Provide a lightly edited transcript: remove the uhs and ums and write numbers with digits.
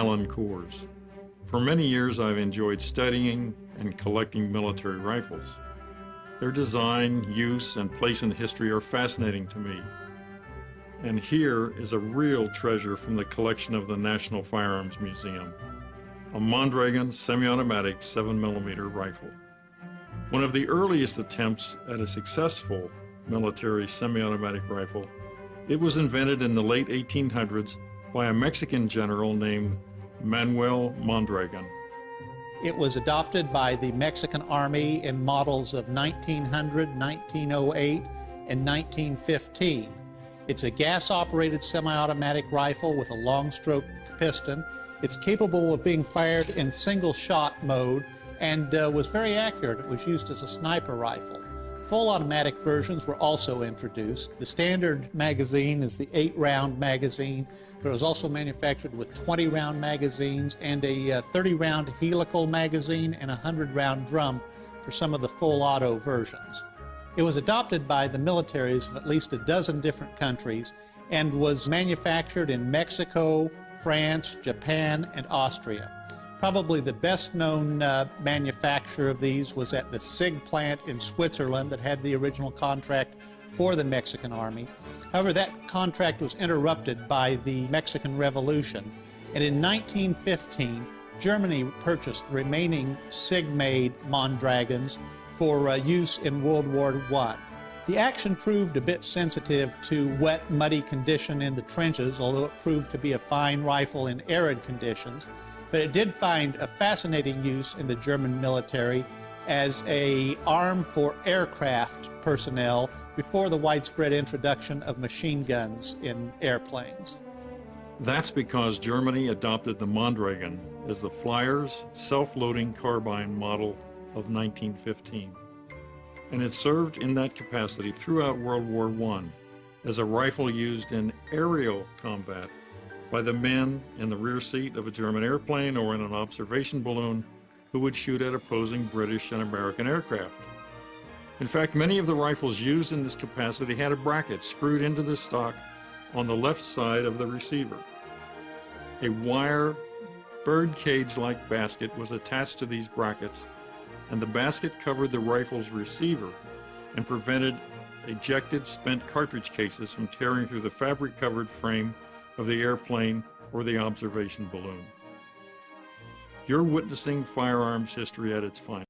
Allen cores. For many years, I've enjoyed studying and collecting military rifles. Their design, use, and place in history are fascinating to me. And here is a real treasure from the collection of the National Firearms Museum, a Mondragón semi-automatic 7mm rifle. One of the earliest attempts at a successful military semi-automatic rifle, it was invented in the late 1800s by a Mexican general named Manuel Mondragón. It was adopted by the Mexican Army in models of 1900, 1908, and 1915. It's a gas-operated semi-automatic rifle with a long-stroke piston. It's capable of being fired in single-shot mode and was very accurate. It was used as a sniper rifle. Full automatic versions were also introduced. The standard magazine is the 8-round magazine, but it was also manufactured with 20-round magazines and a 30-round helical magazine and a 100-round drum for some of the full auto versions. It was adopted by the militaries of at least a dozen different countries and was manufactured in Mexico, France, Japan, and Austria. Probably the best-known manufacturer of these was at the SIG plant in Switzerland that had the original contract for the Mexican Army. However, that contract was interrupted by the Mexican Revolution, and in 1915, Germany purchased the remaining SIG-made Mondragons for use in World War I. The action proved a bit sensitive to wet, muddy condition in the trenches, although it proved to be a fine rifle in arid conditions. But it did find a fascinating use in the German military as an arm for aircraft personnel before the widespread introduction of machine guns in airplanes. That's because Germany adopted the Mondragón as the Flyer's self-loading carbine model of 1915. And it served in that capacity throughout World War I as a rifle used in aerial combat by the men in the rear seat of a German airplane or in an observation balloon who would shoot at opposing British and American aircraft. In fact, many of the rifles used in this capacity had a bracket screwed into the stock on the left side of the receiver. A wire bird cage-like basket was attached to these brackets, and the basket covered the rifle's receiver and prevented ejected spent cartridge cases from tearing through the fabric-covered frame of the airplane or the observation balloon. You're witnessing firearms history at its finest.